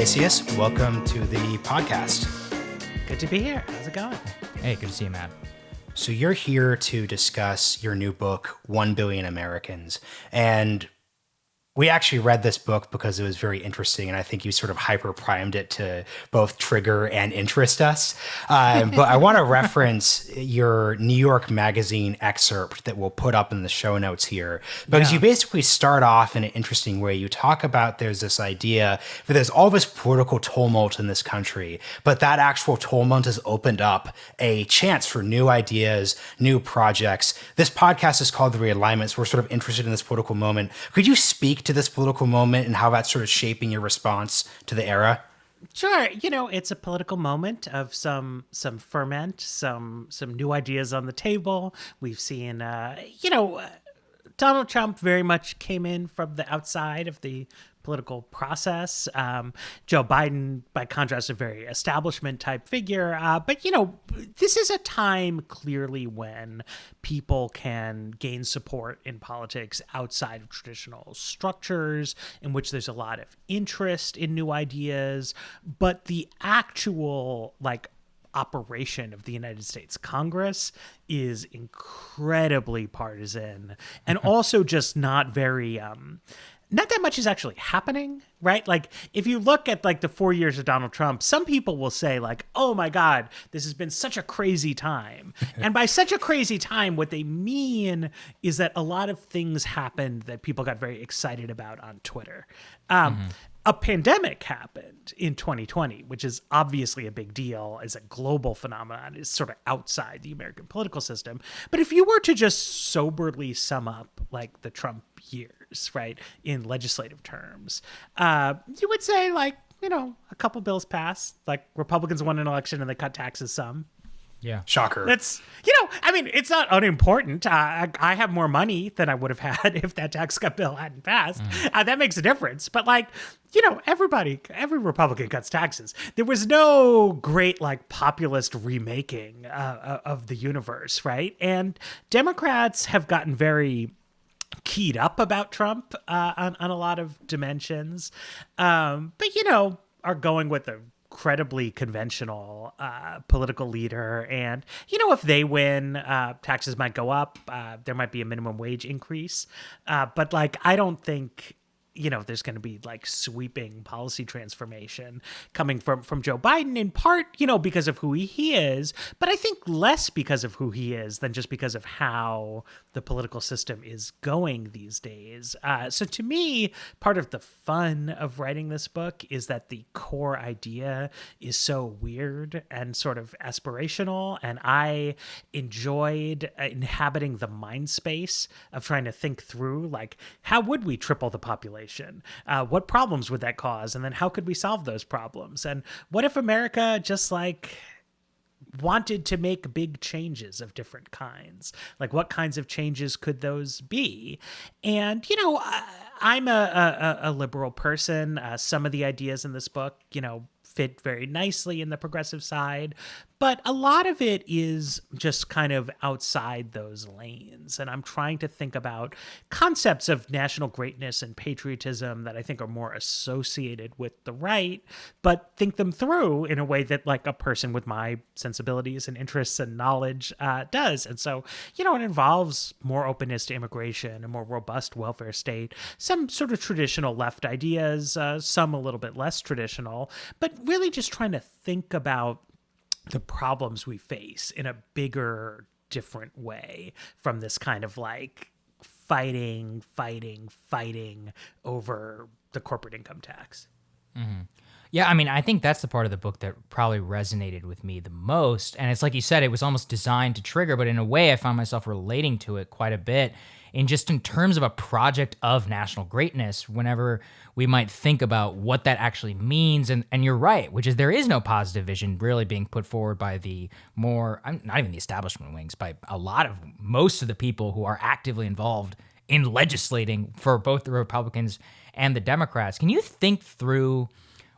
Yglesias. Welcome to the podcast. Good to be here. How's it going? Hey, good to see you, Matt. So you're here to discuss your new book, 1 Billion Americans. And we actually read this book because it was very interesting, and I think you sort of hyper-primed it to both trigger and interest us. But I want to reference your New York Magazine excerpt that we'll put up in the show notes here, because you basically start off in an interesting way. You talk about there's this idea that there's all this political tumult in this country, but that actual tumult has opened up a chance for new ideas, new projects. This podcast is called The Realignment, so we're sort of interested in this political moment. Could you speak to this political moment and how that's sort of shaping your response to the era? Sure. It's a political moment of some ferment, some new ideas on the table. We've seen, Donald Trump very much came in from the outside of the political process. Joe Biden, by contrast, a very establishment type figure. But this is a time clearly when people can gain support in politics outside of traditional structures, in which there's a lot of interest in new ideas. But the actual, operation of the United States Congress is incredibly partisan and also just not very, not that much is actually happening, right? If you look at the 4 years of Donald Trump, some people will say oh my God, this has been such a crazy time. And by such a crazy time, what they mean is that a lot of things happened that people got very excited about on Twitter. A pandemic happened in 2020, which is obviously a big deal as a global phenomenon. It's sort of outside the American political system. But if you were to just soberly sum up the Trump years, right, in legislative terms, you would say a couple bills passed, Republicans won an election and they cut taxes some. Yeah. Shocker. That's, it's not unimportant. I have more money than I would have had if that tax cut bill hadn't passed. That makes a difference. But every Republican cuts taxes. There was no great populist remaking of the universe, right? And Democrats have gotten very keyed up about Trump on a lot of dimensions. But are going with a incredibly conventional political leader, and if they win, taxes might go up, there might be a minimum wage increase, but I don't think there's going to be sweeping policy transformation coming from Joe Biden, in part, because of who he is, but I think less because of who he is than just because of how the political system is going these days. So to me, part of the fun of writing this book is that the core idea is so weird and sort of aspirational, and I enjoyed inhabiting the mind space of trying to think through, how would we triple the population? What problems would that cause? And then how could we solve those problems? And what if America just wanted to make big changes of different kinds? What kinds of changes could those be? And, I'm a liberal person. Some of the ideas in this book, fit very nicely in the progressive side, but a lot of it is just kind of outside those lanes. And I'm trying to think about concepts of national greatness and patriotism that I think are more associated with the right, but think them through in a way that a person with my sensibilities and interests and knowledge does. And so, it involves more openness to immigration, a more robust welfare state, some sort of traditional left ideas, some a little bit less traditional, but really just trying to think about the problems we face in a bigger, different way from this kind of fighting over the corporate income tax. Mm-hmm. Yeah, I think that's the part of the book that probably resonated with me the most. And it's like you said, it was almost designed to trigger, but in a way I found myself relating to it quite a bit in terms of a project of national greatness, whenever we might think about what that actually means. And you're right, which is there is no positive vision really being put forward by the more, not even the establishment wings, by most of the people who are actively involved in legislating for both the Republicans and the Democrats. Can you think through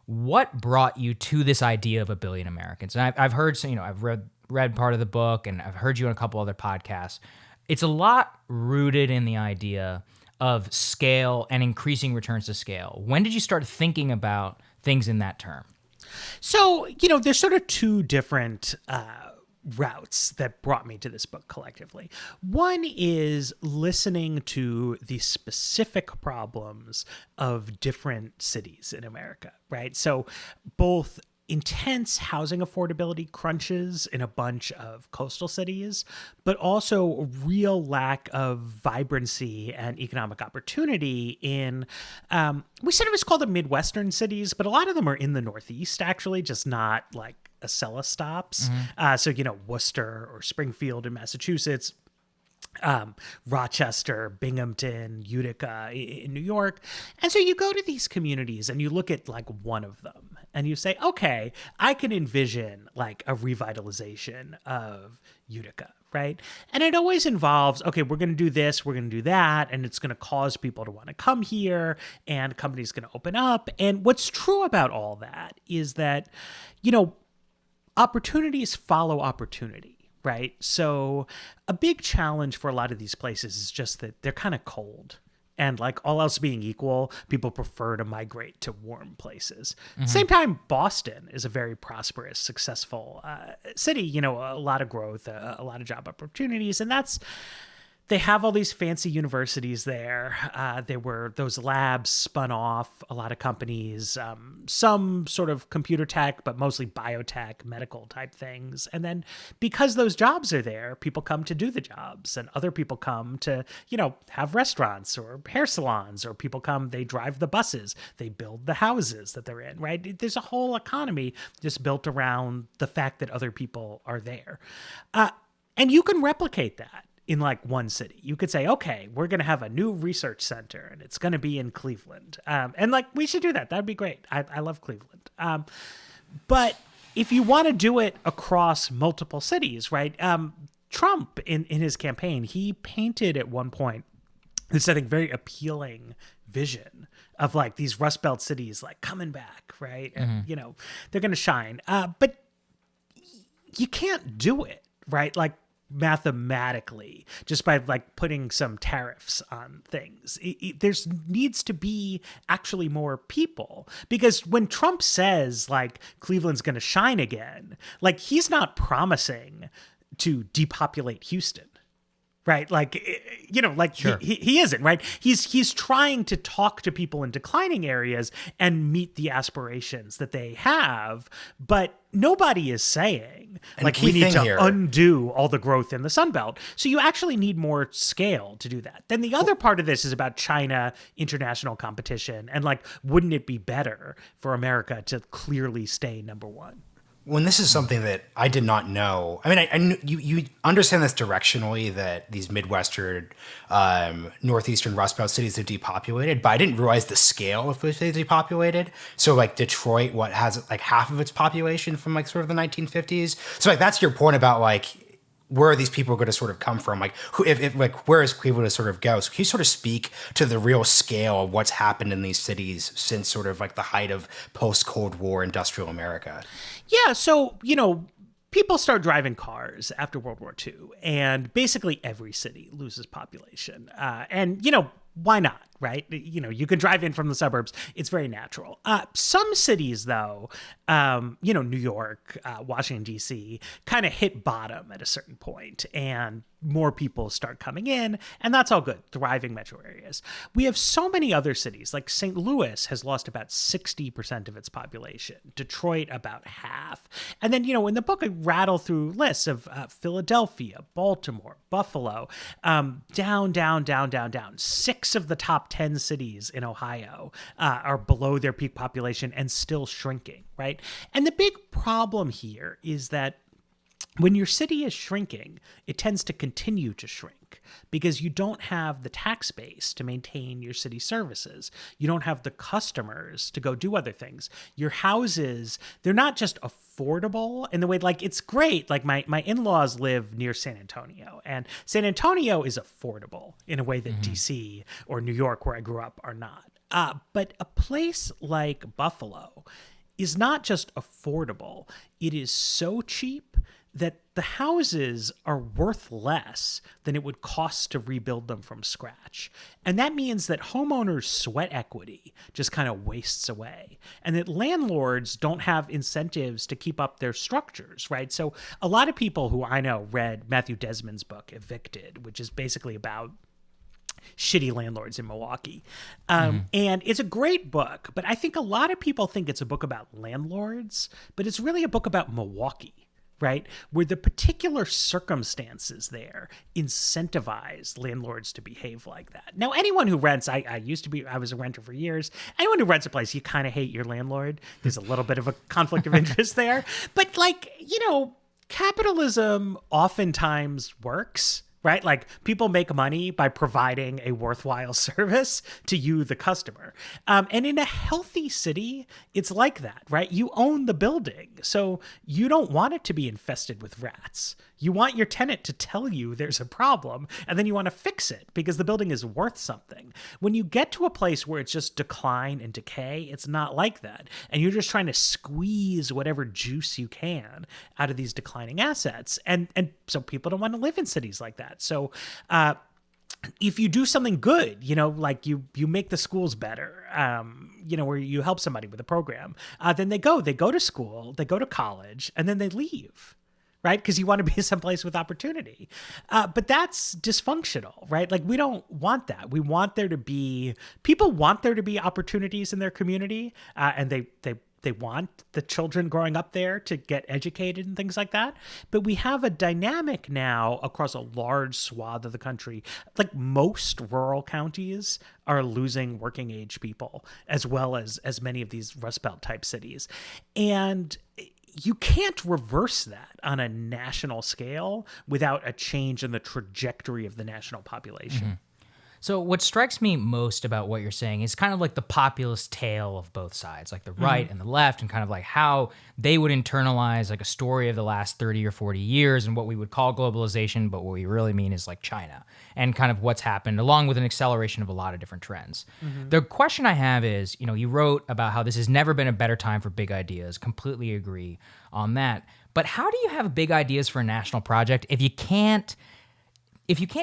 what brought you to this idea of 1 billion Americans? And I've heard, I've read part of the book, and I've heard you on a couple other podcasts. It's a lot rooted in the idea of scale and increasing returns to scale. When did you start thinking about things in that term. So, there's sort of two different routes that brought me to this book collectively. One is listening to the specific problems of different cities in America, right? So both intense housing affordability crunches in a bunch of coastal cities, but also a real lack of vibrancy and economic opportunity in, we sometimes call them Midwestern cities, but a lot of them are in the Northeast, actually, just not like Acela stops. So, Worcester or Springfield in Massachusetts, Rochester, Binghamton, Utica in New York. And so you go to these communities and you look at like one of them and you say, okay, I can envision like a revitalization of Utica, right? And it always involves, okay, we're going to do this, we're going to do that, and it's going to cause people to want to come here, and companies going to open up. And what's true about all that is that, opportunities follow opportunity. Right. So a big challenge for a lot of these places is just that they're kind of cold. And like all else being equal, people prefer to migrate to warm places. Same time, Boston is a very prosperous, successful city, a lot of growth, a lot of job opportunities. And they have all these fancy universities there. There were those labs spun off a lot of companies, some sort of computer tech, but mostly biotech, medical type things. And then because those jobs are there, people come to do the jobs, and other people come to, have restaurants or hair salons, or people come, they drive the buses, they build the houses that they're in, right? There's a whole economy just built around the fact that other people are there. And you can replicate that in like one city. You could say, okay, we're going to have a new research center and it's going to be in Cleveland. And like, we should do that. That'd be great. I love Cleveland. But if you want to do it across multiple cities, right? Trump in his campaign, he painted at one point this, I think, very appealing vision of like these Rust Belt cities, like coming back, right? And, they're going to shine. But you can't do it, right? Like, mathematically, just by like putting some tariffs on things. There's needs to be actually more people, because when Trump says like Cleveland's going to shine again, like he's not promising to depopulate Houston. Right. Like, sure. he isn't, right. He's trying to talk to people in declining areas and meet the aspirations that they have. But nobody is saying like we need to undo all the growth in the Sun Belt. So you actually need more scale to do that. Then the other part of this is about China, international competition. And like, wouldn't it be better for America to clearly stay number one? When this is something that I did not know. I mean, I knew, you understand this directionally, that these Midwestern, Northeastern Rust Belt cities are depopulated, but I didn't realize the scale of which they depopulated. So like Detroit, what has like half of its population from like sort of the 1950s. So like that's your point about like, where are these people going to sort of come from? Like, if like, where is Cleveland going to sort of go? So can you sort of speak to the real scale of what's happened in these cities since sort of like the height of post-Cold War industrial America? Yeah. So, people start driving cars after World War II, and basically every city loses population. And why not? Right? You can drive in from the suburbs. It's very natural. Some cities, though, New York, Washington, D.C., kind of hit bottom at a certain point, and more people start coming in, and that's all good. Thriving metro areas. We have so many other cities, like St. Louis has lost about 60% of its population. Detroit, about half. And then, in the book, I rattle through lists of Philadelphia, Baltimore, Buffalo, down. 6 of the top 10 cities in Ohio are below their peak population and still shrinking, right? And the big problem here is that when your city is shrinking, it tends to continue to shrink because you don't have the tax base to maintain your city services. You don't have the customers to go do other things. Your houses, they're not just affordable in the way, like, it's great. Like my in-laws live near San Antonio, and San Antonio is affordable in a way that DC or New York, where I grew up, are not. But a place like Buffalo is not just affordable. It is so cheap that the houses are worth less than it would cost to rebuild them from scratch. And that means that homeowners' sweat equity just kind of wastes away, and that landlords don't have incentives to keep up their structures, right? So a lot of people who I know read Matthew Desmond's book, Evicted, which is basically about shitty landlords in Milwaukee. And it's a great book, but I think a lot of people think it's a book about landlords, but it's really a book about Milwaukee, right? Where the particular circumstances there incentivize landlords to behave like that. Now, anyone who rents, I was a renter for years. Anyone who rents a place, you kind of hate your landlord. There's a little bit of a conflict of interest there. But capitalism oftentimes works, right? Like, people make money by providing a worthwhile service to you, the customer. And in a healthy city, it's like that, right? You own the building, so you don't want it to be infested with rats. You want your tenant to tell you there's a problem, and then you want to fix it because the building is worth something. When you get to a place where it's just decline and decay, it's not like that. And you're just trying to squeeze whatever juice you can out of these declining assets. And so people don't want to live in cities like that. So if you do something good, like you make the schools better, where you help somebody with a program, then they go to school, they go to college, and then they leave, right? Because you want to be someplace with opportunity. But that's dysfunctional, right? Like, we don't want that. We want people want there to be opportunities in their community, and they want the children growing up there to get educated and things like that. But we have a dynamic now across a large swath of the country. Like, most rural counties are losing working age people, as well as many of these Rust Belt type cities. And you can't reverse that on a national scale without a change in the trajectory of the national population. So what strikes me most about what you're saying is kind of like the populist tale of both sides, like the right and the left, and kind of like how they would internalize like a story of the last 30 or 40 years and what we would call globalization, but what we really mean is like China and kind of what's happened, along with an acceleration of a lot of different trends. The question I have is, you wrote about how this has never been a better time for big ideas. Completely agree on that. But how do you have big ideas for a national project if you can't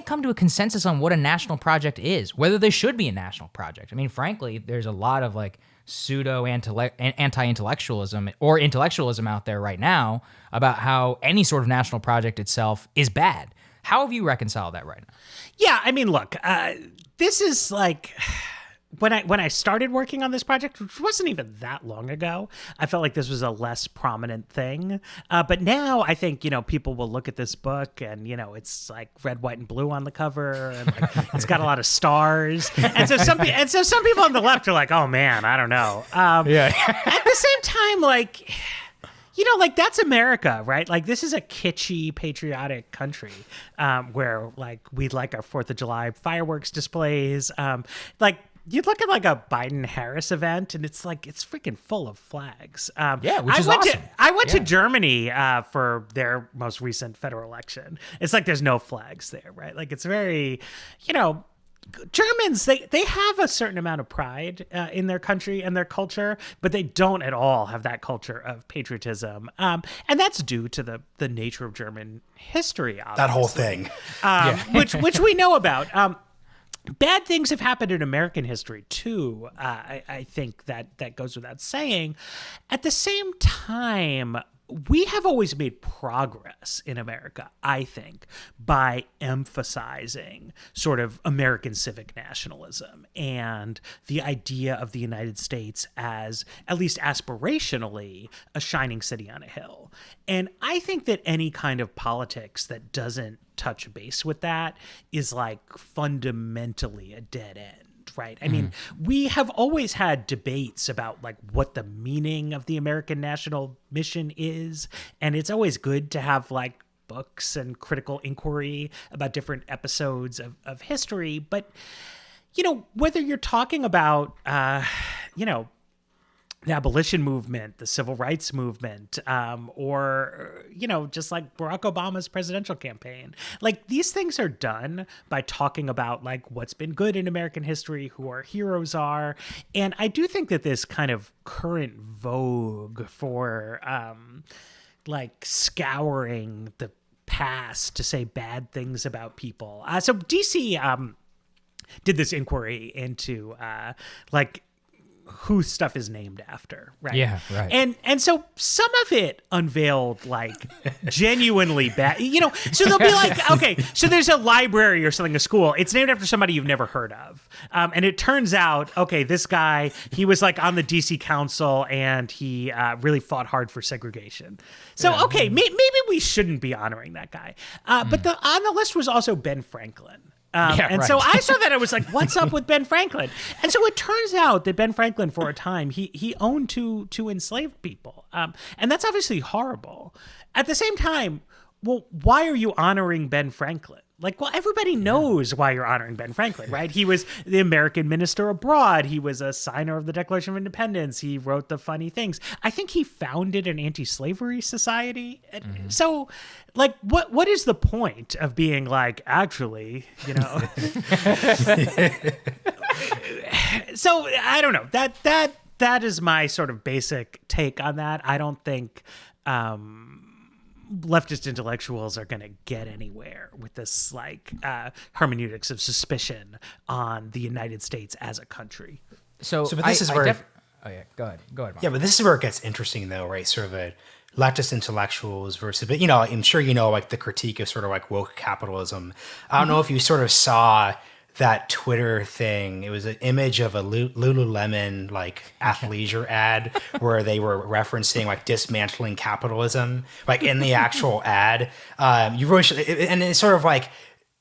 come to a consensus on what a national project is, whether there should be a national project? I mean, frankly, there's a lot of like pseudo anti-intellectualism or intellectualism out there right now about how any sort of national project itself is bad. How have you reconciled that right now? Yeah, I mean, look, this is like, when I started working on this project, which wasn't even that long ago, I felt like this was a less prominent thing. But now I think, people will look at this book and, it's like red, white, and blue on the cover, and like it's got a lot of stars. And so some people on the left are like, oh man, I don't know. At the same time, like, that's America, right? Like, this is a kitschy, patriotic country where like we like our 4th of July fireworks displays. You'd look at like a Biden-Harris event, and it's like, it's freaking full of flags. Which is awesome. I went to Germany for their most recent federal election. It's like there's no flags there, right? Like, it's very, Germans, they have a certain amount of pride in their country and their culture, but they don't at all have that culture of patriotism. And that's due to the nature of German history, obviously. That whole thing. Which we know about. Bad things have happened in American history, too. I think that goes without saying. At the same time, we have always made progress in America, I think, by emphasizing sort of American civic nationalism and the idea of the United States as, at least aspirationally, a shining city on a hill. And I think that any kind of politics that doesn't touch base with that is like fundamentally a dead end. Right. I mean, we have always had debates about like what the meaning of the American national mission is. And it's always good to have like books and critical inquiry about different episodes of history. But, whether you're talking about, the abolition movement, the civil rights movement, or, just like Barack Obama's presidential campaign. Like, these things are done by talking about like what's been good in American history, who our heroes are. And I do think that this kind of current vogue for like scouring the past to say bad things about people. So DC did this inquiry into like who stuff is named after, right? Yeah, right. And so some of it unveiled like genuinely bad, so they'll be like, okay, so there's a library or something, a school, it's named after somebody you've never heard of. And it turns out, okay, this guy, he was like on the DC council and he really fought hard for segregation. So, okay, maybe we shouldn't be honoring that guy. But on the list was also Ben Franklin. So I saw that, I was like, what's up with Ben Franklin? And so it turns out that Ben Franklin, for a time, he owned two enslaved people. And that's obviously horrible. At the same time, well, why are you honoring Ben Franklin? Like, well, everybody knows why you're honoring Ben Franklin, right? He was the American minister abroad. He was a signer of the Declaration of Independence. He wrote the funny things. I think he founded an anti-slavery society. So, like, what is the point of being like, actually, So, I don't know. That is my sort of basic take on that. I don't think leftist intellectuals are going to get anywhere with this like hermeneutics of suspicion on the United States as a country. But this is where oh yeah, go ahead, Mark. Yeah, but this is where it gets interesting though, right? Sort of a leftist intellectuals versus, but I'm sure like the critique of sort of like woke capitalism. I don't know if you sort of saw that Twitter thing. It was an image of a Lululemon like athleisure ad where they were referencing like dismantling capitalism, like in the actual ad. You really should, and it's sort of like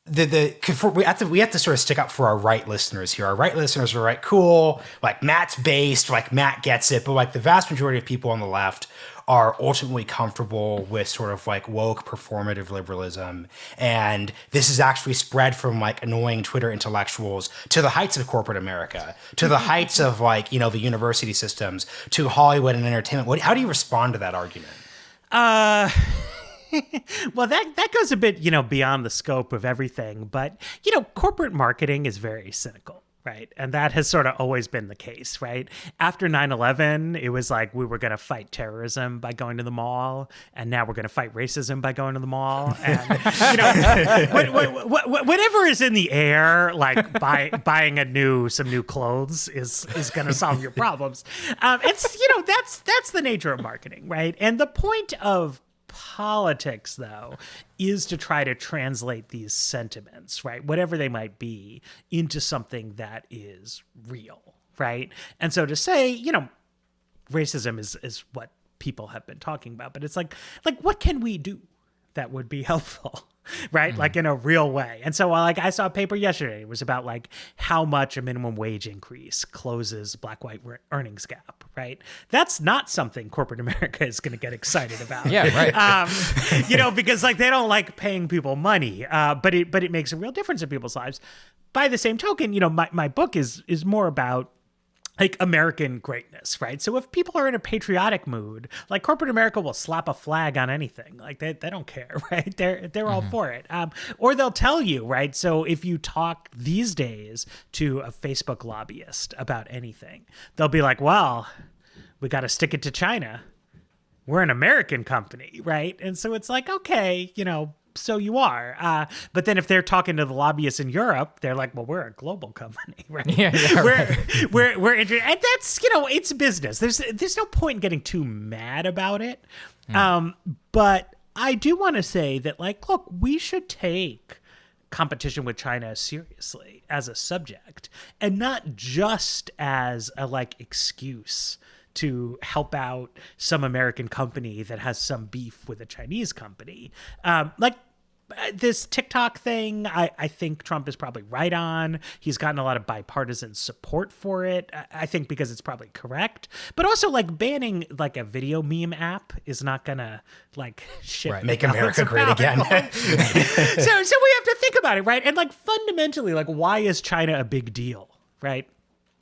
we have to sort of stick up for our right listeners here. Our right listeners are right, cool. Like Matt's based, like Matt gets it, but like the vast majority of people on the left are ultimately comfortable with sort of like woke performative liberalism. And this is actually spread from like annoying Twitter intellectuals to the heights of corporate America, to the heights of like, the university systems, to Hollywood and entertainment. How do you respond to that argument? Well, that goes a bit, beyond the scope of everything. But, corporate marketing is very cynical. Right. And that has sort of always been the case, right? After 9/11, it was like we were going to fight terrorism by going to the mall. And now we're going to fight racism by going to the mall. And, whatever is in the air, like buying some new clothes is going to solve your problems. That's the nature of marketing, right? And the point of politics, though, is to try to translate these sentiments, right, whatever they might be, into something that is real, right? And so to say, racism is what people have been talking about, but it's like what can we do that would be helpful? Right? Like in a real way. And so like I saw a paper yesterday. It was about like how much a minimum wage increase closes black-white earnings gap, right? That's not something corporate America is going to get excited about. Yeah, right. Because like they don't like paying people money, but it makes a real difference in people's lives. By the same token, my book is more about like American greatness, right? So if people are in a patriotic mood, like corporate America will slap a flag on anything. Like they don't care, right? They're all for it. Or they'll tell you, right? So if you talk these days to a Facebook lobbyist about anything, they'll be like, well, we got to stick it to China. We're an American company, right? And so it's like, okay, so you are. But then if they're talking to the lobbyists in Europe, they're like, well, we're a global company, right? Yeah, right. We're interested. And that's, it's business. There's no point in getting too mad about it. But I do want to say that, like, look, we should take competition with China seriously as a subject and not just as a like excuse to help out some American company that has some beef with a Chinese company. This TikTok thing, I think Trump is probably right on. He's gotten a lot of bipartisan support for it, I think because it's probably correct. But also, like, banning, like, a video meme app is not going to, like, make America great again. So we have to think about it, right? And, like, fundamentally, like, why is China a big deal, right?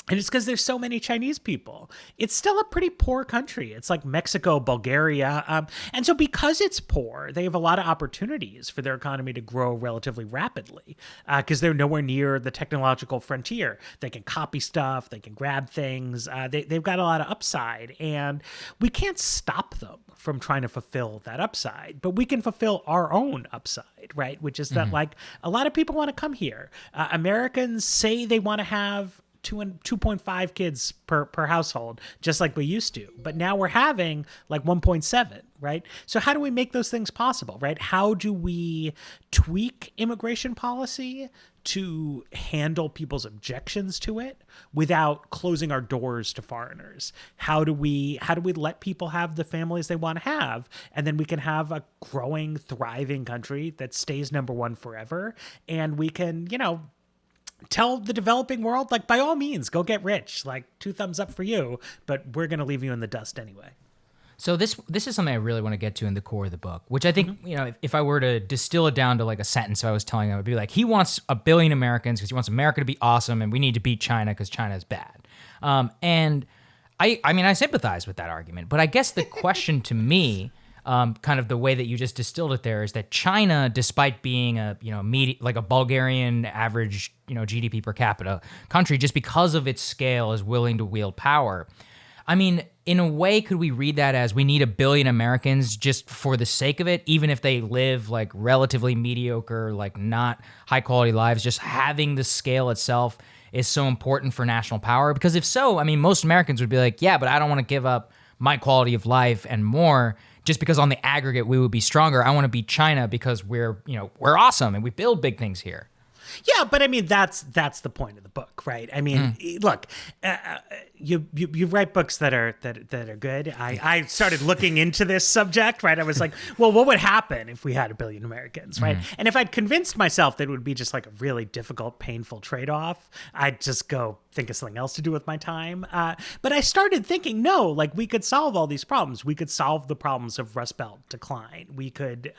And it's because there's so many Chinese people. It's still a pretty poor country. It's like Mexico, Bulgaria. And so because it's poor, they have a lot of opportunities for their economy to grow relatively rapidly because they're nowhere near the technological frontier. They can copy stuff. They can grab things. They've got a lot of upside. And we can't stop them from trying to fulfill that upside. But we can fulfill our own upside, right? Which is that like a lot of people want to come here. Americans say they want to have 2.5 kids per household, just like we used to. But now we're having like 1.7, right? So how do we make those things possible, right? How do we tweak immigration policy to handle people's objections to it without closing our doors to foreigners? How do we let people have the families they want to have, and then we can have a growing, thriving country that stays number one forever, and we can, tell the developing world, like, by all means, go get rich. Like, 2 thumbs up for you, but we're going to leave you in the dust anyway. So this is something I really want to get to in the core of the book, which I think, if I were to distill it down to like a sentence I was telling him, I would be like, he wants 1 billion Americans because he wants America to be awesome, and we need to beat China because China is bad. And I sympathize with that argument, but I guess the question to me, kind of the way that you just distilled it there, is that China, despite being a like a Bulgarian average GDP per capita country, just because of its scale, is willing to wield power. I mean, in a way, could we read that as we need 1 billion Americans just for the sake of it, even if they live like relatively mediocre, like not high quality lives? Just having the scale itself is so important for national power? Because if so, I mean, most Americans would be like, yeah, but I don't want to give up my quality of life and more just because on the aggregate we would be stronger. I want to beat China because we're awesome and we build big things here. Yeah, but I mean, that's the point of the book, right? I mean, look, you write books that are good. I started looking into this subject, right? I was like, well, what would happen if we had 1 billion Americans, right? And if I'd convinced myself that it would be just like a really difficult, painful trade-off, I'd just go think of something else to do with my time. But I started thinking, no, like we could solve all these problems. We could solve the problems of Rust Belt decline. We could,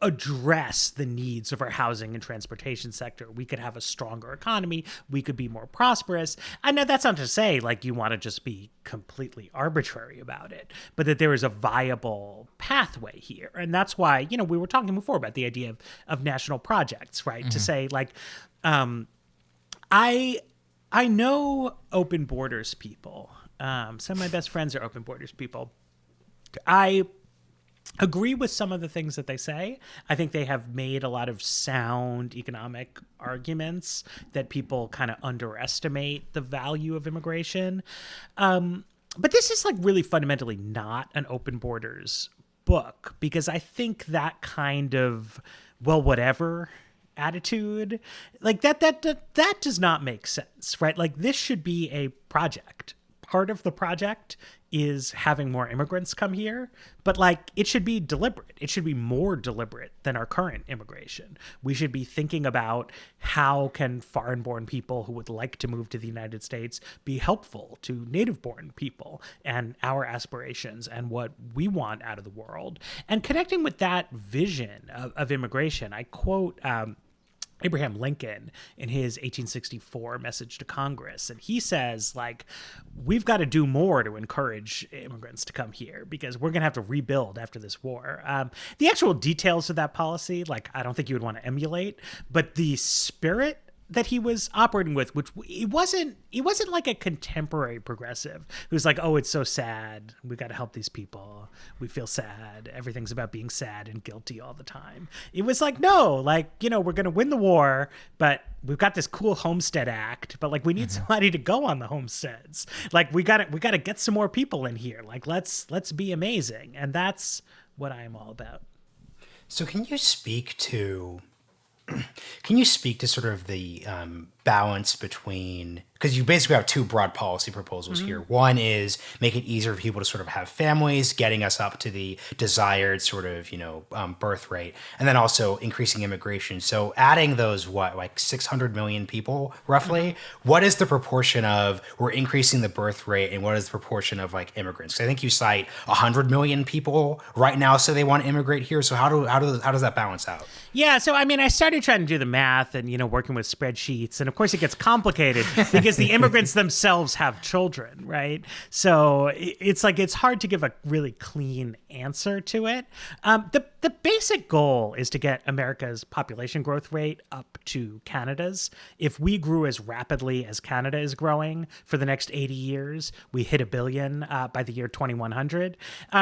address the needs of our housing and transportation sector. We could have a stronger economy. We could be more prosperous. I know that's not to say like you want to just be completely arbitrary about it, but that there is a viable pathway here. And that's why, we were talking before about the idea of national projects, right? To say like, I know open borders people. Some of my best friends are open borders people. I agree with some of the things that they say. I think they have made a lot of sound economic arguments that people kind of underestimate the value of immigration. But this is like really fundamentally not an open borders book, because I think that kind of, well, whatever attitude, like that does not make sense, right? Like this should be a project. Part of the project is having more immigrants come here, but like it should be deliberate. It should be more deliberate than our current immigration. We should be thinking about how can foreign-born people who would like to move to the United States be helpful to native-born people and our aspirations and what we want out of the world. And connecting with that vision of immigration, I quote Abraham Lincoln in his 1864 message to Congress. And he says, like, we've got to do more to encourage immigrants to come here because we're going to have to rebuild after this war. The actual details of that policy, like, I don't think you would want to emulate, but the spirit that he was operating with, which he wasn't like a contemporary progressive who's like, oh, it's so sad. We got to help these people. We feel sad. Everything's about being sad and guilty all the time. It was like, no, like, we're going to win the war, but we've got this cool Homestead Act, but like we need somebody to go on the homesteads. Like we got to get some more people in here. Like let's be amazing. And that's what I'm all about. So can you speak to sort of the balance between, because you basically have two broad policy proposals here. One is make it easier for people to sort of have families, getting us up to the desired sort of, birth rate, and then also increasing immigration. So adding those, like 600 million people roughly, what is the proportion of we're increasing the birth rate and what is the proportion of like immigrants? 'Cause I think you cite 100 million people right now, so they want to immigrate here. So how does that balance out? Yeah, so I mean, I started trying to do the math and working with spreadsheets, and of course it gets complicated because because the immigrants themselves have children, right? So it's like it's hard to give a really clean answer to it. The basic goal is to get America's population growth rate up to Canada's. If we grew as rapidly as Canada is growing for the next 80 years, we hit 1 billion by the year 2100.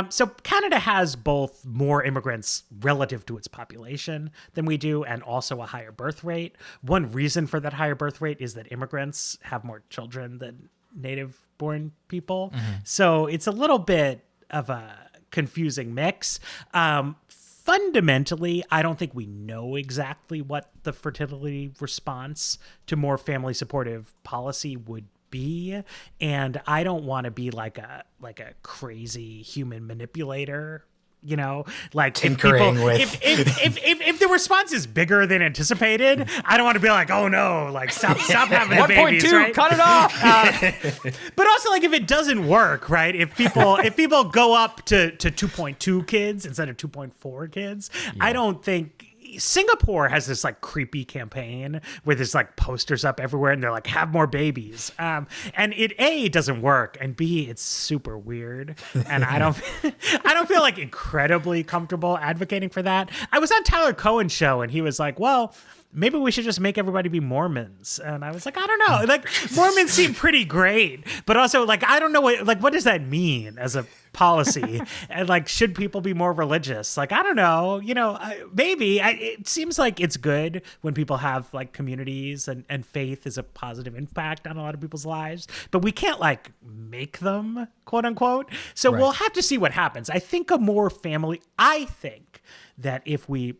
So Canada has both more immigrants relative to its population than we do, and also a higher birth rate. One reason for that higher birth rate is that immigrants have more children than native-born people. So it's a little bit of a confusing mix. Fundamentally, I don't think we know exactly what the fertility response to more family supportive policy would be, and I don't want to be like a crazy human manipulator, you know, like tinkering if the response is bigger than anticipated, I don't want to be like, oh no, like stop having the babies, 1.2, right? cut it off. But also, like, if it doesn't work, right? If people go up to 2.2 kids instead of 2.4 kids, I don't think. Singapore has this like creepy campaign where there's like posters up everywhere and they're like, have more babies. And it A, doesn't work, and B, it's super weird. And I don't feel like incredibly comfortable advocating for that. I was on Tyler Cohen's show and he was like, well, maybe we should just make everybody be Mormons. And I was like, I don't know. Like, Mormons seem pretty great, but also like, I don't know what does that mean as a policy? And like, should people be more religious? Like, I don't know, maybe. It seems like it's good when people have like communities and faith is a positive impact on a lot of people's lives, but we can't like make them, quote unquote. So We'll have to see what happens. I think that if we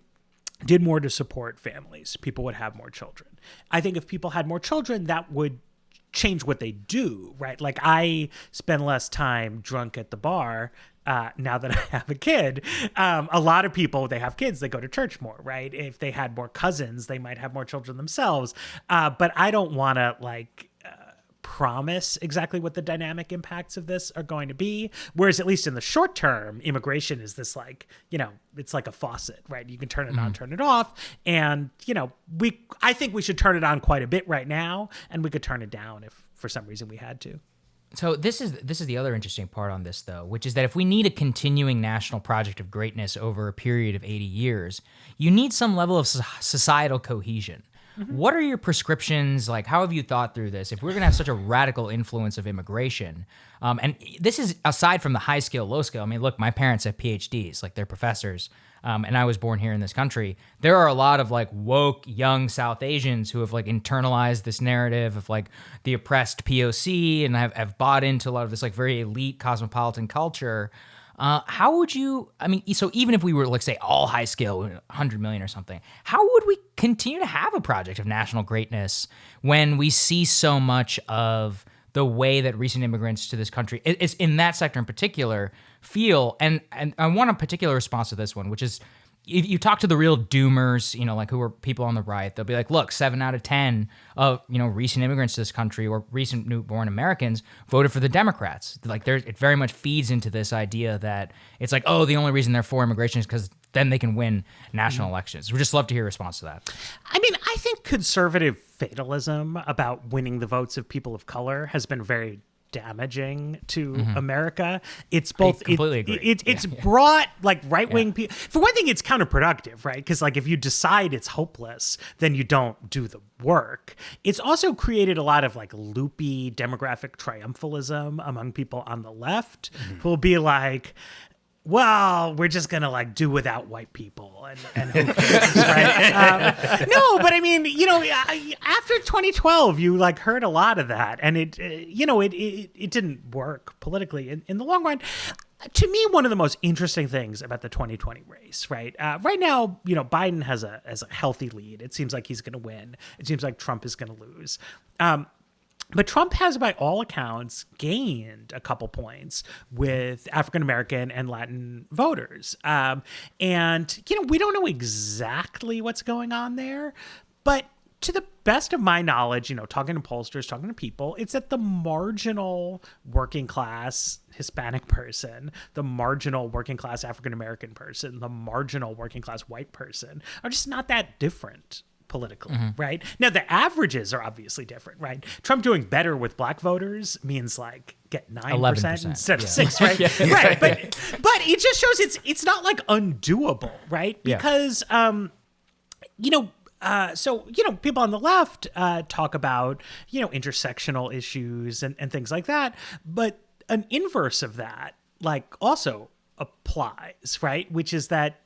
did more to support families, people would have more children. I think if people had more children, that would change what they do, right? Like, I spend less time drunk at the bar now that I have a kid. A lot of people, they have kids, they go to church more, right? If they had more cousins, they might have more children themselves. But I don't want to promise exactly what the dynamic impacts of this are going to be. Whereas at least in the short term, immigration is this like, it's like a faucet, right? You can turn it on, turn it off. And, I think we should turn it on quite a bit right now, and we could turn it down if for some reason we had to. So this is the other interesting part on this, though, which is that if we need a continuing national project of greatness over a period of 80 years, you need some level of societal cohesion. What are your prescriptions? Like, how have you thought through this? If we're going to have such a radical influence of immigration, and this is aside from the high scale, low scale. I mean, look, my parents have PhDs, like they're professors, and I was born here in this country. There are a lot of like woke young South Asians who have like internalized this narrative of like the oppressed POC and have bought into a lot of this like very elite cosmopolitan culture. How would you, so even if we were, like, say, all high scale, 100 million or something, how would we continue to have a project of national greatness when we see so much of the way that recent immigrants to this country, is in that sector in particular, feel? And I want a particular response to this one, which is, if you talk to the real doomers, like who are people on the right, they'll be like, look, 7 out of 10 of, recent immigrants to this country or recent newborn Americans voted for the Democrats. Like, it very much feeds into this idea that it's like, oh, the only reason they're for immigration is because then they can win national elections. We'd just love to hear a response to that. I think conservative fatalism about winning the votes of people of color has been very damaging to America. It's both, I completely agree. It's brought like right-wing people. For one thing, it's counterproductive, right? Because like if you decide it's hopeless, then you don't do the work. It's also created a lot of like loopy demographic triumphalism among people on the left who will be like, well, we're just going to like do without white people and who cares, right? No, but after 2012, you like heard a lot of that, and it didn't work politically in the long run. To me, one of the most interesting things about the 2020 race, right? Right now, Biden has a healthy lead. It seems like he's going to win. It seems like Trump is going to lose. But Trump has, by all accounts, gained a couple points with African-American and Latin voters. And we don't know exactly what's going on there, but to the best of my knowledge, talking to pollsters, talking to people, it's that the marginal working class Hispanic person, the marginal working class African-American person, the marginal working class white person are just not that different politically, right? Now, the averages are obviously different, right? Trump doing better with black voters means like get 9% 11%, instead of 6, right? Right. But it just shows it's not like undoable, right? Because, people on the left talk about, intersectional issues and things like that. But an inverse of that, like, also applies, right? Which is that,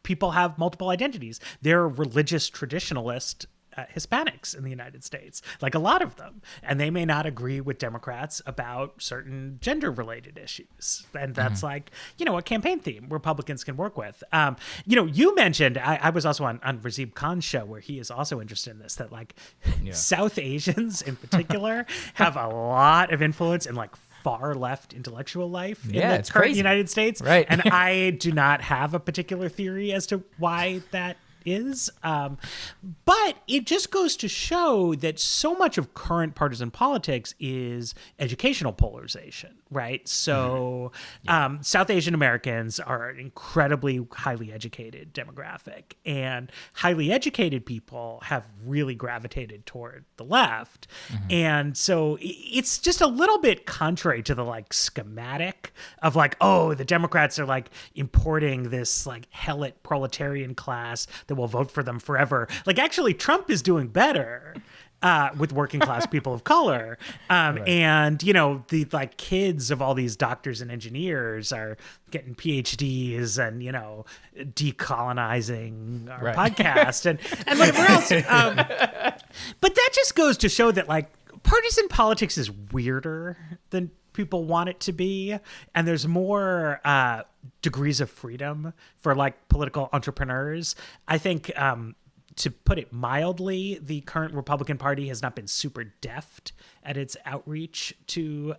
people have multiple identities. There are religious traditionalist Hispanics in the United States, like a lot of them, and they may not agree with Democrats about certain gender-related issues, and that's like, a campaign theme Republicans can work with. You mentioned, I was also on Razib Khan's show where he is also interested in this, that like South Asians in particular have a lot of influence in like far left intellectual life in the current crazy. United States, right? And I do not have a particular theory as to why that is. But it just goes to show that so much of current partisan politics is educational polarization, right? So South Asian Americans are an incredibly highly educated demographic, and highly educated people have really gravitated toward the left. And so it's just a little bit contrary to the like schematic of like, oh, the Democrats are like importing this like helot proletarian class that will vote for them forever. Like, actually, Trump is doing better with working class people of color. And, the like kids of all these doctors and engineers are getting PhDs and, decolonizing our podcast and whatever else. But that just goes to show that like partisan politics is weirder than people want it to be, and there's more degrees of freedom for like political entrepreneurs. I think, to put it mildly, the current Republican Party has not been super deft at its outreach to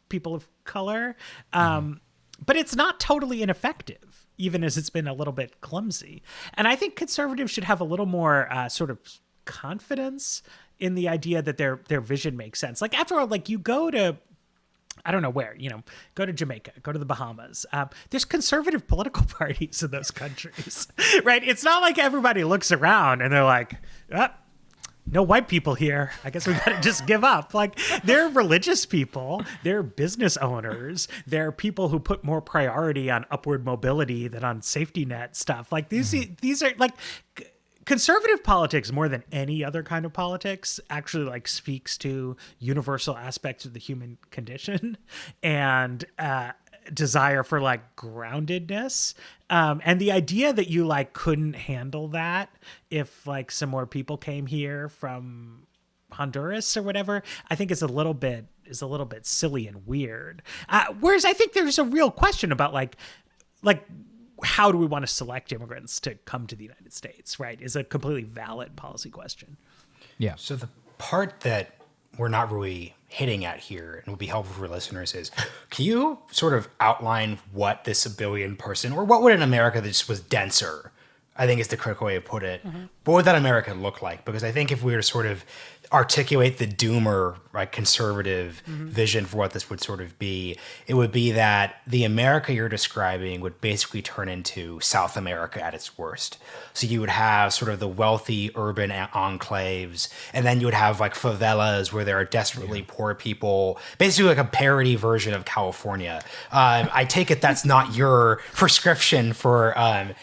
people of color, but it's not totally ineffective, even as it's been a little bit clumsy. And I think conservatives should have a little more sort of confidence in the idea that their vision makes sense. Like, after all, like, you go to, I don't know where, go to Jamaica, go to the Bahamas. There's conservative political parties in those countries, right? It's not like everybody looks around and they're like, no white people here. I guess we got to just give up. Like, they're religious people. They're business owners. They're people who put more priority on upward mobility than on safety net stuff. Like, these are like... Conservative politics, more than any other kind of politics, actually like speaks to universal aspects of the human condition and desire for like groundedness. And the idea that you like couldn't handle that if like some more people came here from Honduras or whatever, I think is a little bit silly and weird. Whereas I think there's a real question about like how do we want to select immigrants to come to the United States, right, is a completely valid policy question. Yeah. So the part that we're not really hitting at here and will be helpful for listeners is, can you sort of outline what this $1 billion person, or what would an America that just was denser, I think is the correct way to put it, what would that America look like? Because I think if we were to sort of articulate the doomer, right, conservative vision for what this would sort of be, it would be that the America you're describing would basically turn into South America at its worst. So you would have sort of the wealthy urban enclaves, and then you would have like favelas where there are desperately poor people, basically like a parody version of California. I take it that's not your prescription for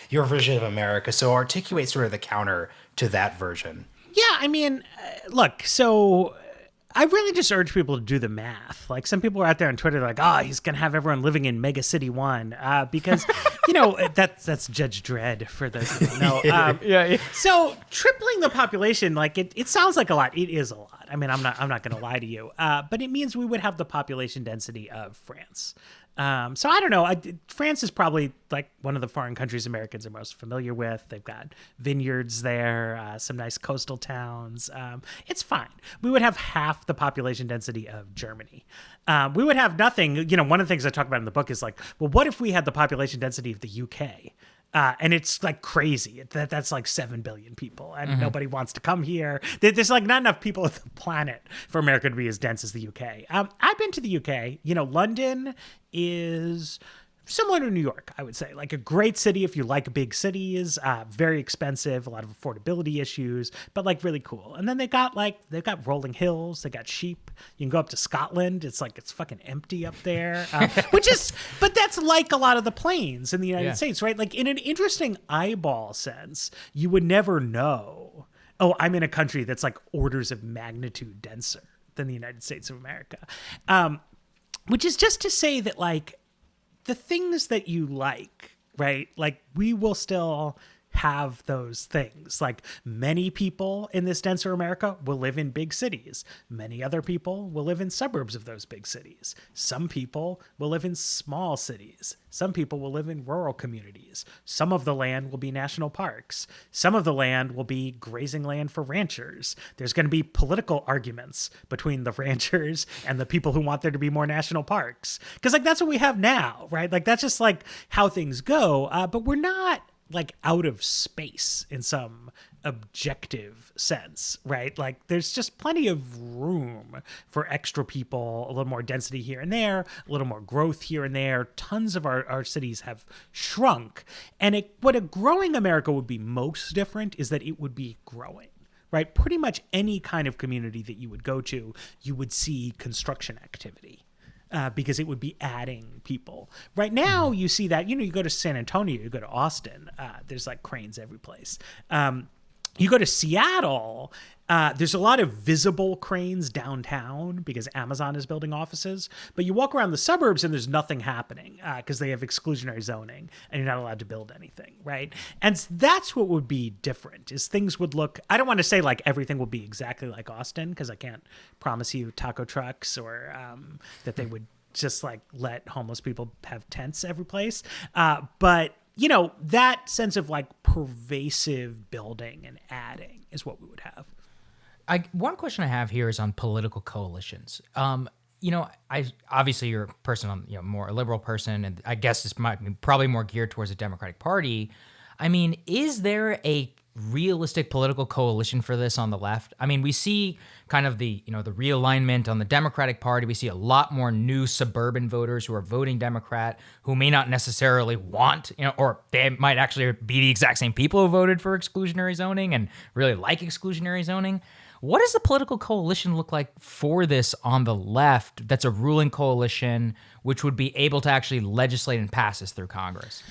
your vision of America. So articulate sort of the counter to that version. Yeah, I mean, look, so I really just urge people to do the math. Like, some people are out there on Twitter like, oh, he's going to have everyone living in Mega City 1 because, that's Judge Dredd for those who don't know. Yeah. So tripling the population, like, it sounds like a lot. It is a lot. I mean, I'm not going to lie to you. But it means we would have the population density of France. So I don't know. France is probably like one of the foreign countries Americans are most familiar with. They've got vineyards there, some nice coastal towns. It's fine. We would have half the population density of Germany. We would have nothing. One of the things I talk about in the book is like, well, what if we had the population density of the UK? And it's like crazy. That's like 7 billion people, and nobody wants to come here. There's like not enough people on the planet for America to be as dense as the UK. I've been to the UK. London is similar to New York, I would say. Like a great city if you like big cities, very expensive, a lot of affordability issues, but like really cool. And then they've got rolling hills, they got sheep. You can go up to Scotland. It's fucking empty up there, but that's like a lot of the plains in the United States, right? Like in an interesting eyeball sense, you would never know, oh, I'm in a country that's like orders of magnitude denser than the United States of America. Which is just to say that like, the things that you like, right? Like we will still have those things. Like many people in this denser America will live in big cities. Many other people will live in suburbs of those big cities. Some people will live in small cities. Some people will live in rural communities. Some of the land will be national parks. Some of the land will be grazing land for ranchers. There's going to be political arguments between the ranchers and the people who want there to be more national parks. Because like that's what we have now, right? Like that's just like how things go. But we're not like out of space in some objective sense, right? Like there's just plenty of room for extra people, a little more density here and there, a little more growth here and there. Tons of our cities have shrunk. And what a growing America would be most different is that it would be growing. Right? Pretty much any kind of community that you would go to, you would see construction activity. Because it would be adding people. Right now, you see that, you go to San Antonio, you go to Austin, there's like cranes every place. You go to Seattle, there's a lot of visible cranes downtown because Amazon is building offices. But you walk around the suburbs and there's nothing happening because they have exclusionary zoning and you're not allowed to build anything, right? And that's what would be different is things would look, I don't want to say like everything will be exactly like Austin because I can't promise you taco trucks or that they would just like let homeless people have tents every place. But that sense of like pervasive building and adding is what we would have. One question I have here is on political coalitions. I obviously you're a person on, more a liberal person, and I guess this might be probably more geared towards the Democratic Party. I mean, is there a realistic political coalition for this on the left? I mean, we see kind of the realignment on the Democratic Party. We see a lot more new suburban voters who are voting Democrat who may not necessarily want, or they might actually be the exact same people who voted for exclusionary zoning and really like exclusionary zoning. What does the political coalition look like for this on the left that's a ruling coalition which would be able to actually legislate and pass this through Congress?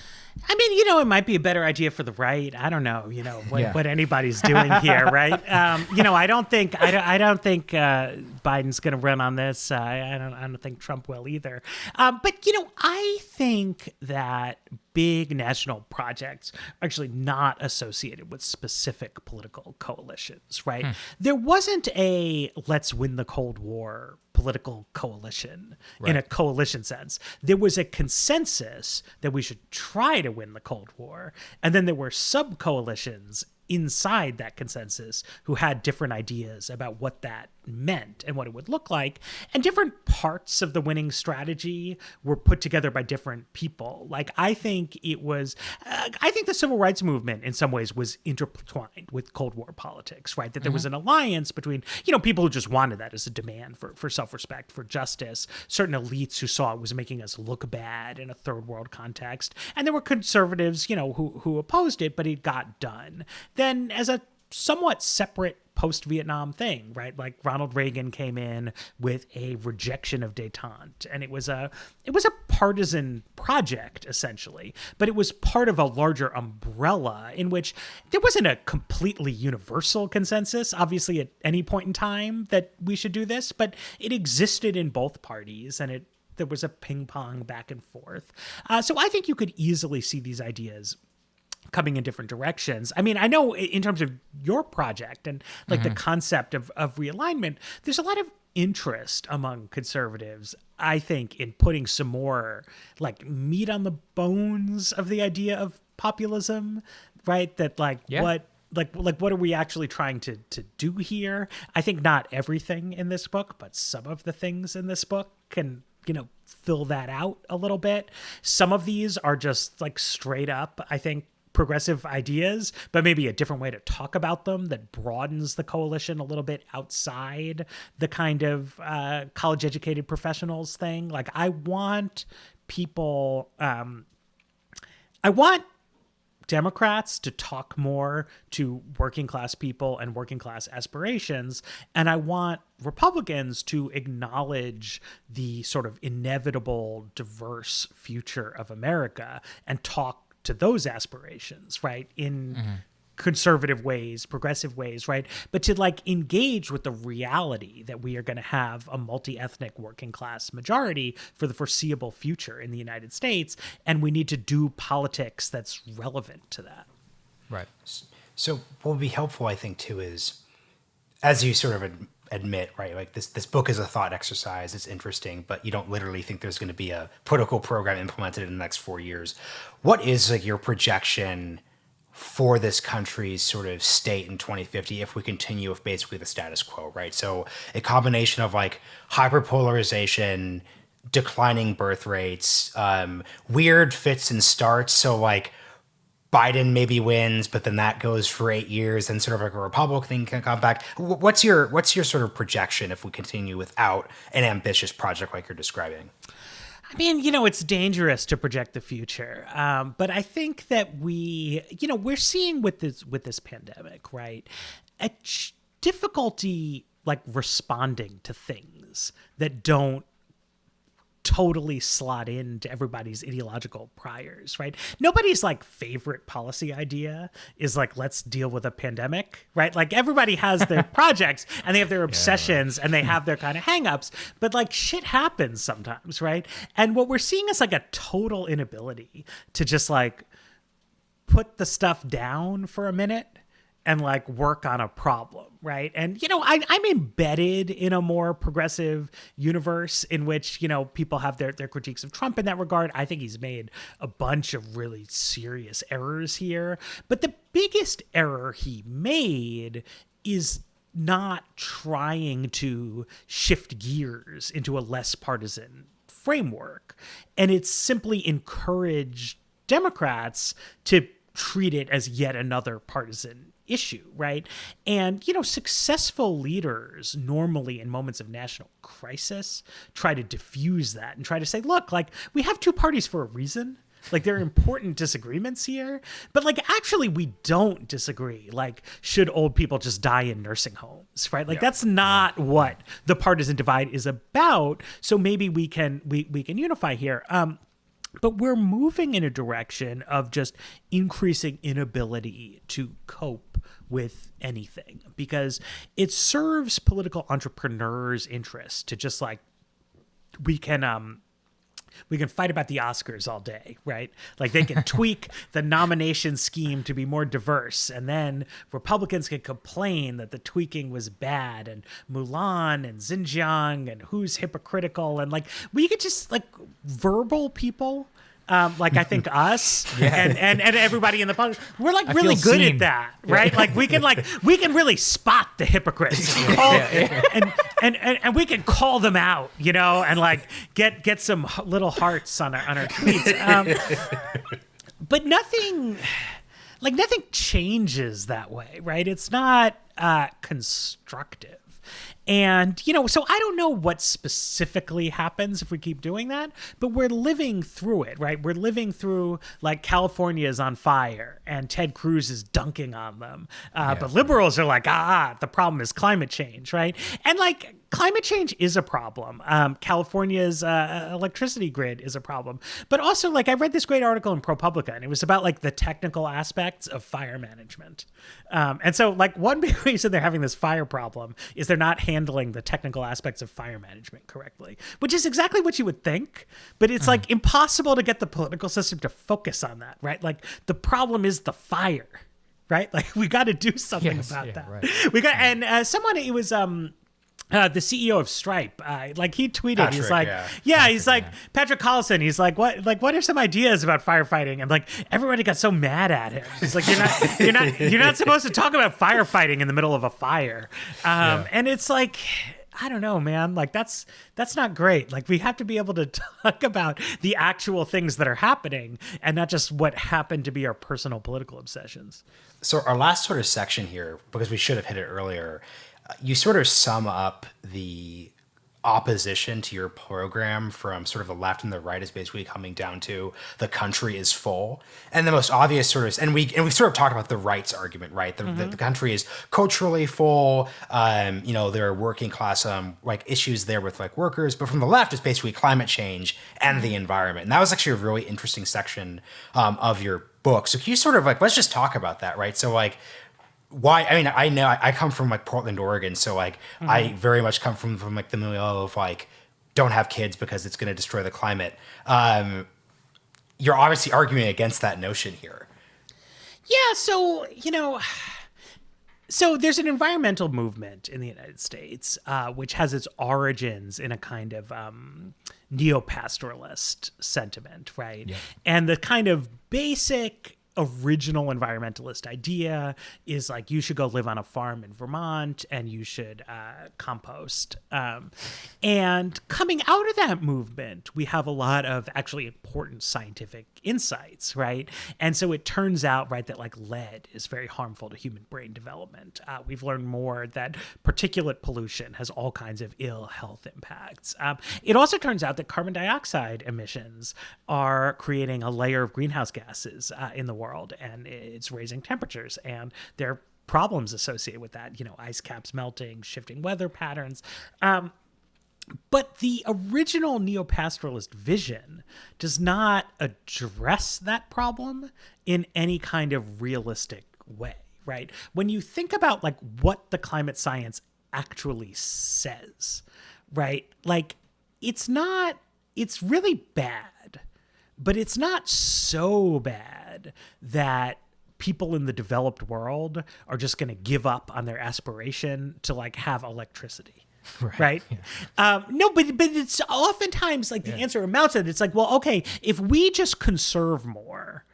I mean, it might be a better idea for the right. I don't know, what anybody's doing here, right? I don't think Biden's going to run on this. I don't think Trump will either. But I think that big national projects are actually not associated with specific political coalitions, right? There wasn't a let's win the Cold War political coalition in a coalition sense. There was a consensus that we should try to win the Cold War. And then there were sub-coalitions inside that consensus who had different ideas about what that meant and what it would look like. And different parts of the winning strategy were put together by different people. Like, I think the civil rights movement in some ways was intertwined with Cold War politics, right? That there was an alliance between, people who just wanted that as a demand for self-respect, for justice, certain elites who saw it was making us look bad in a third world context. And there were conservatives, who opposed it, but it got done. Then as a somewhat separate post-Vietnam thing, right? Like Ronald Reagan came in with a rejection of détente, and it was a partisan project essentially, but it was part of a larger umbrella in which there wasn't a completely universal consensus, obviously at any point in time that we should do this, but it existed in both parties, and there was a ping pong back and forth. So I think you could easily see these ideas coming in different directions. I mean, I know in terms of your project and like the concept of realignment, there's a lot of interest among conservatives, I think, in putting some more like meat on the bones of the idea of populism, right? That what are we actually trying to do here? I think not everything in this book, but some of the things in this book can, fill that out a little bit. Some of these are just like straight up, I think, progressive ideas, but maybe a different way to talk about them that broadens the coalition a little bit outside the kind of college-educated professionals thing. Like, I want people, I want Democrats to talk more to working class people and working class aspirations. And I want Republicans to acknowledge the sort of inevitable diverse future of America and talk to those aspirations, right? In conservative ways, progressive ways, right? But to like engage with the reality that we are going to have a multi-ethnic working class majority for the foreseeable future in the United States. And we need to do politics that's relevant to that. Right. So what would be helpful, I think, too, is, as you sort of admit, right, like this book is a thought exercise. It's interesting, but you don't literally think there's going to be a political program implemented in the next 4 years. What is like your projection for this country's sort of state in 2050 if we continue with basically the status quo, right? So a combination of like hyperpolarization, declining birth rates, weird fits and starts. So like Biden maybe wins, but then that goes for 8 years and sort of like a Republican can come back. What's your sort of projection if we continue without an ambitious project like you're describing? I mean, it's dangerous to project the future, but I think that we're seeing with this pandemic, right, a difficulty like responding to things that don't totally slot into everybody's ideological priors, right? Nobody's like favorite policy idea is like, let's deal with a pandemic, right? Like everybody has their projects and they have their obsessions and they have their kind of hangups, but like shit happens sometimes, right? And what we're seeing is like a total inability to just like put the stuff down for a minute and like work on a problem, right? And, I'm embedded in a more progressive universe in which, people have their critiques of Trump in that regard. I think he's made a bunch of really serious errors here. But the biggest error he made is not trying to shift gears into a less partisan framework. And it's simply encouraged Democrats to treat it as yet another partisan issue, right? And, successful leaders normally in moments of national crisis try to diffuse that and try to say, look, like we have two parties for a reason. Like there are important disagreements here, but like actually we don't disagree. Like should old people just die in nursing homes, right? Like that's not what the partisan divide is about. So maybe we can unify here. But we're moving in a direction of just increasing inability to cope with anything because it serves political entrepreneurs' interests to just like, we can fight about the Oscars all day, right? Like they can tweak the nomination scheme to be more diverse. And then Republicans can complain that the tweaking was bad and Mulan and Xinjiang and who's hypocritical. And like, we could just like verbal people, like I think us and everybody in the public, we're like really good at that, right? Like we can really spot the hypocrites and we can call them out, and like get some little hearts on our tweets. But nothing changes that way, right? It's not constructive. And, so I don't know what specifically happens if we keep doing that, but we're living through it, right? We're living through like California is on fire and Ted Cruz is dunking on them. But liberals are like, the problem is climate change, right? And like climate change is a problem. California's electricity grid is a problem. But also, like, I read this great article in ProPublica, and it was about, like, the technical aspects of fire management. And so, like, one big reason they're having this fire problem is they're not handling the technical aspects of fire management correctly, which is exactly what you would think. But it's, like, impossible to get the political system to focus on that, right? Like, the problem is the fire, right? Like, we got to do something about that. Right. We got, and someone, it was... the CEO of Stripe, like he tweeted, Patrick, he's like, he's like, Patrick Collison, he's like, what are some ideas about firefighting? And like, everybody got so mad at him. He's like, you're not supposed to talk about firefighting in the middle of a fire. And it's like, I don't know, man, like that's not great. Like we have to be able to talk about the actual things that are happening and not just what happened to be our personal political obsessions. So our last sort of section here, because we should have hit it earlier, you sort of sum up the opposition to your program from sort of the left and the right is basically coming down to the country is full. And the most obvious sort of, and we sort of talked about the rights argument, right? The country is culturally full. There are working class like issues there with like workers, but from the left it's basically climate change and the environment. And that was actually a really interesting section of your book. So can you sort of like, let's just talk about that, right? So like, why? I mean, I know I come from like Portland, Oregon, so like I very much come from like the milieu of like don't have kids because it's going to destroy the climate. You're obviously arguing against that notion here. Yeah, so so there's an environmental movement in the United States, which has its origins in a kind of neo-pastoralist sentiment, right? Yeah. And the kind of basic original environmentalist idea is like you should go live on a farm in Vermont and you should compost. And coming out of that movement, we have a lot of actually important scientific insights, right? And so it turns out, right, that like lead is very harmful to human brain development. We've learned more that particulate pollution has all kinds of ill health impacts. It also turns out that carbon dioxide emissions are creating a layer of greenhouse gases in the world, and it's raising temperatures, and there are problems associated with that, ice caps melting, shifting weather patterns. But the original neo-pastoralist vision does not address that problem in any kind of realistic way, right? When you think about like what the climate science actually says, right? Like it's really bad, but it's not so bad that people in the developed world are just going to give up on their aspiration to like have electricity. Right? Yeah. No, but it's oftentimes like the answer amounts to it. It's like, well, okay, if we just conserve more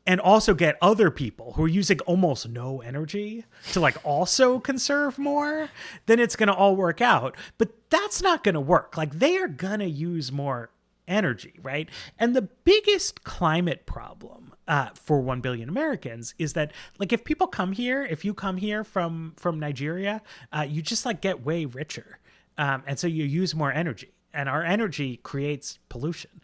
and also get other people who are using almost no energy to like also conserve more, then it's going to all work out. But that's not going to work. Like they are going to use more energy, right? And the biggest climate problem for 1 billion Americans is that like if you come here from Nigeria, you just like get way richer. And so you use more energy, and our energy creates pollution.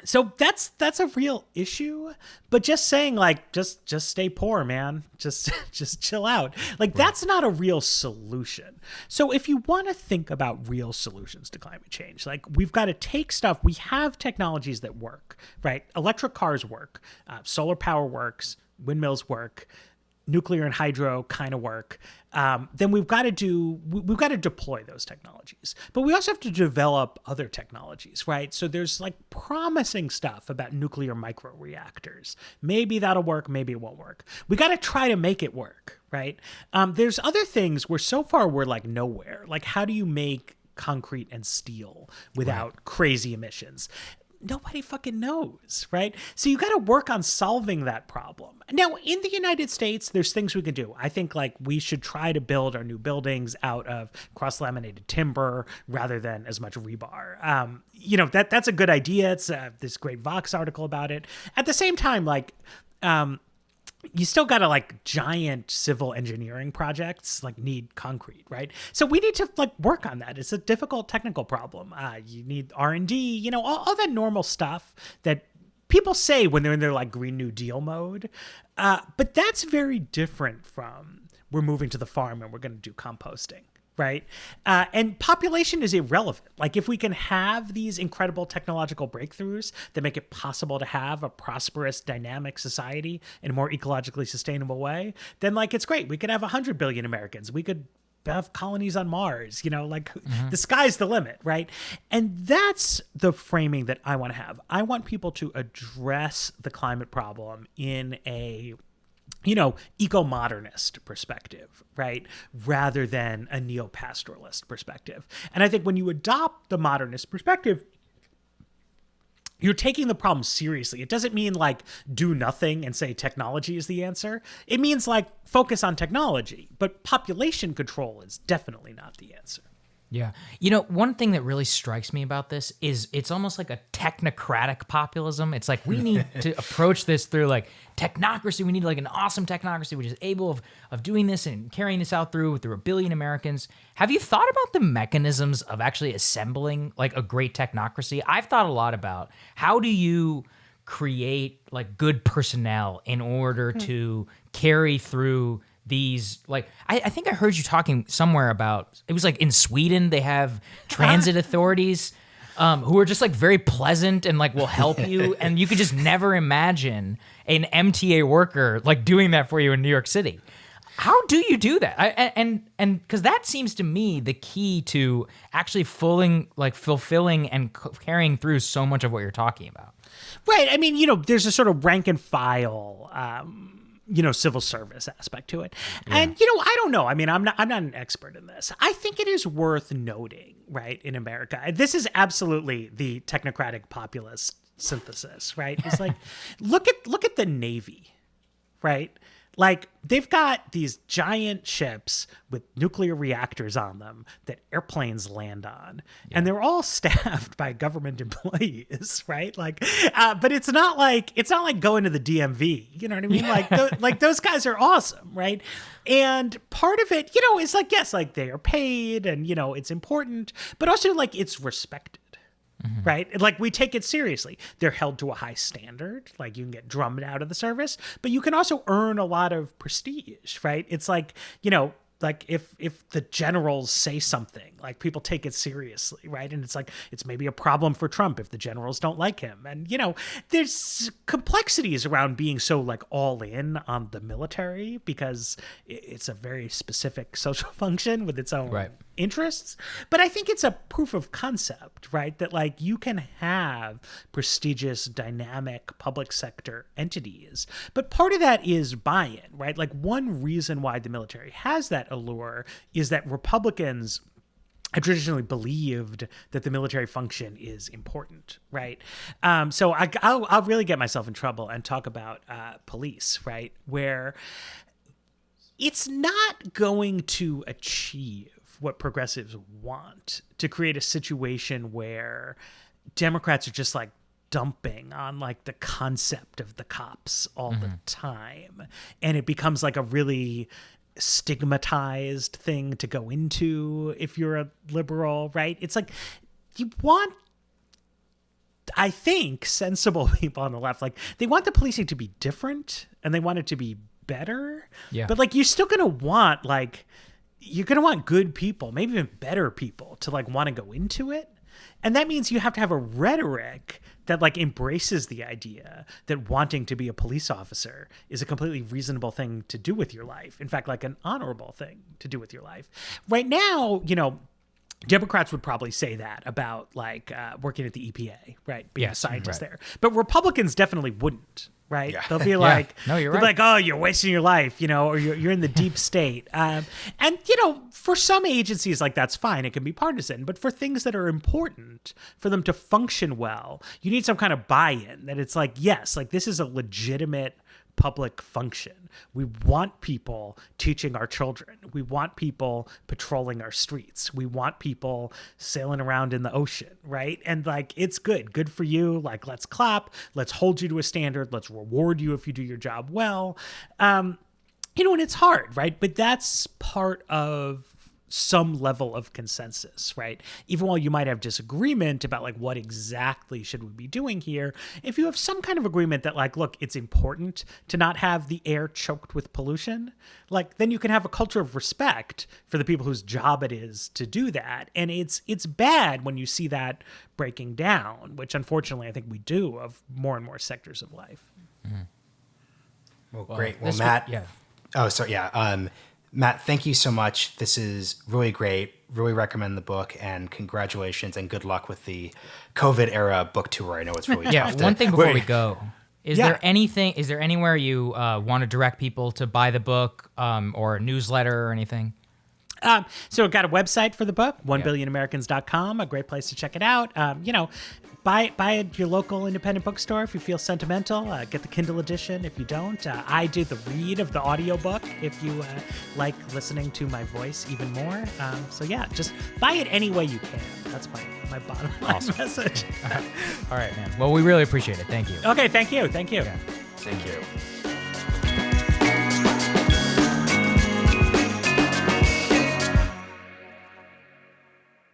So that's a real issue, but just saying like, just stay poor, man. Just chill out. Like that's not a real solution. So if you want to think about real solutions to climate change, like we've got to take stuff, we have technologies that work, right? Electric cars work, solar power works, windmills work, nuclear and hydro kind of work. Then we've got to deploy those technologies, but we also have to develop other technologies, right? So there's like promising stuff about nuclear microreactors. Maybe that'll work. Maybe it won't work. We got to try to make it work, right? There's other things where so far we're like nowhere. Like how do you make concrete and steel without crazy emissions? Nobody fucking knows, right? So you got to work on solving that problem. Now, in the United States, there's things we could do. I think like we should try to build our new buildings out of cross-laminated timber rather than as much rebar. That's a good idea. It's this great Vox article about it. At the same time, like, you still got to like giant civil engineering projects like need concrete, right? So we need to like work on that. It's a difficult technical problem. You need R&D, all that normal stuff that people say when they're in their like Green New Deal mode. But that's very different from we're moving to the farm and we're going to do composting. Right. And population is irrelevant. Like if we can have these incredible technological breakthroughs that make it possible to have a prosperous, dynamic society in a more ecologically sustainable way, then like it's great. We could have 100 billion Americans. We could have colonies on Mars, the sky's the limit. Right. And that's the framing that I want to have. I want people to address the climate problem in a eco-modernist perspective, right? Rather than a neo-pastoralist perspective. And I think when you adopt the modernist perspective, you're taking the problem seriously. It doesn't mean like do nothing and say technology is the answer. It means like focus on technology, but population control is definitely not the answer. Yeah. You know, one thing that really strikes me about this is it's almost like a technocratic populism. It's like we need to approach this through like technocracy. We need like an awesome technocracy which is able of doing this and carrying this out through a billion Americans. Have you thought about the mechanisms of actually assembling like a great technocracy? I've thought a lot about how do you create like good personnel in order to carry through these, like, I think I heard you talking somewhere about, it was like in Sweden, they have transit authorities who are just like very pleasant and like will help you. And you could just never imagine an MTA worker like doing that for you in New York City. How do you do that? And because that seems to me the key to actually fulfilling and carrying through so much of what you're talking about. Right. I mean, you know, there's a sort of rank and file civil service aspect to it. Yeah. And, you know, I don't know. I mean, I'm not an expert in this. I think it is worth noting, right, in America. This is absolutely the technocratic populist synthesis, right? It's like, look at the Navy, right? Like, they've got these giant ships with nuclear reactors on them that airplanes land on. Yeah. And they're all staffed by government employees, right? Like, but it's not like going to the DMV. You know what I mean? Yeah. Like those guys are awesome, right? And part of it, you know, is like, yes, like they are paid and, you know, it's important, but also like it's respected. Mm-hmm. Right? Like we take it seriously. They're held to a high standard. Like you can get drummed out of the service, but you can also earn a lot of prestige, right? It's like, you know, like if the generals say something, like people take it seriously, right? And it's like, it's maybe a problem for Trump if the generals don't like him. And, you know, there's complexities around being so like all in on the military because it's a very specific social function with its own interests. But I think it's a proof of concept, right? That like you can have prestigious, dynamic public sector entities. But part of that is buy-in, right? Like one reason why the military has that allure is that Republicans have traditionally believed that the military function is important, right? So I'll really get myself in trouble and talk about police, right? Where it's not going to achieve what progressives want to create a situation where Democrats are just like dumping on like the concept of the cops all the time. And it becomes like a really stigmatized thing to go into if you're a liberal, right? It's like you want, I think, sensible people on the left, like they want the policing to be different and they want it to be better. Yeah. But like you're still gonna want like you're gonna want good people, maybe even better people to like want to go into it. And that means you have to have a rhetoric that like embraces the idea that wanting to be a police officer is a completely reasonable thing to do with your life. In fact, like an honorable thing to do with your life. Right now, you know, Democrats would probably say that about like working at the EPA, right? Being a scientist there. But Republicans definitely wouldn't. Right. Yeah. They'll be like, no, you're right. Like, oh, you're wasting your life, you know, or you're in the deep state. And, you know, for some agencies, like that's fine. It can be partisan. But for things that are important for them to function well, you need some kind of buy-in that it's like, yes, like this is a legitimate public function. We want people teaching our children. We want people patrolling our streets. We want people sailing around in the ocean, right? And like, it's good for you. Like, let's clap. Let's hold you to a standard. Let's reward you if you do your job well. You know, and it's hard, right? But that's part of some level of consensus, right? Even while you might have disagreement about like what exactly should we be doing here, if you have some kind of agreement that like, look, it's important to not have the air choked with pollution, like then you can have a culture of respect for the people whose job it is to do that. And it's bad when you see that breaking down, which unfortunately I think we do of more and more sectors of life. Mm-hmm. Well, great. Well, Matt. Oh, sorry. Yeah. Matt, thank you so much. This is really great. Really recommend the book, and congratulations and good luck with the COVID era book tour. I know it's really tough. One thing before we go. Is there anywhere you want to direct people to buy the book or a newsletter or anything? So I've got a website for the book, 1billionamericans.com, a great place to check it out. You know, buy it at your local independent bookstore if you feel sentimental. Get the Kindle edition if you don't. I do the read of the audiobook if you like listening to my voice even more. So yeah, just buy it any way you can. That's my bottom line message. All right, man. Well, we really appreciate it. Thank you. Okay, thank you. Yeah. Thank you.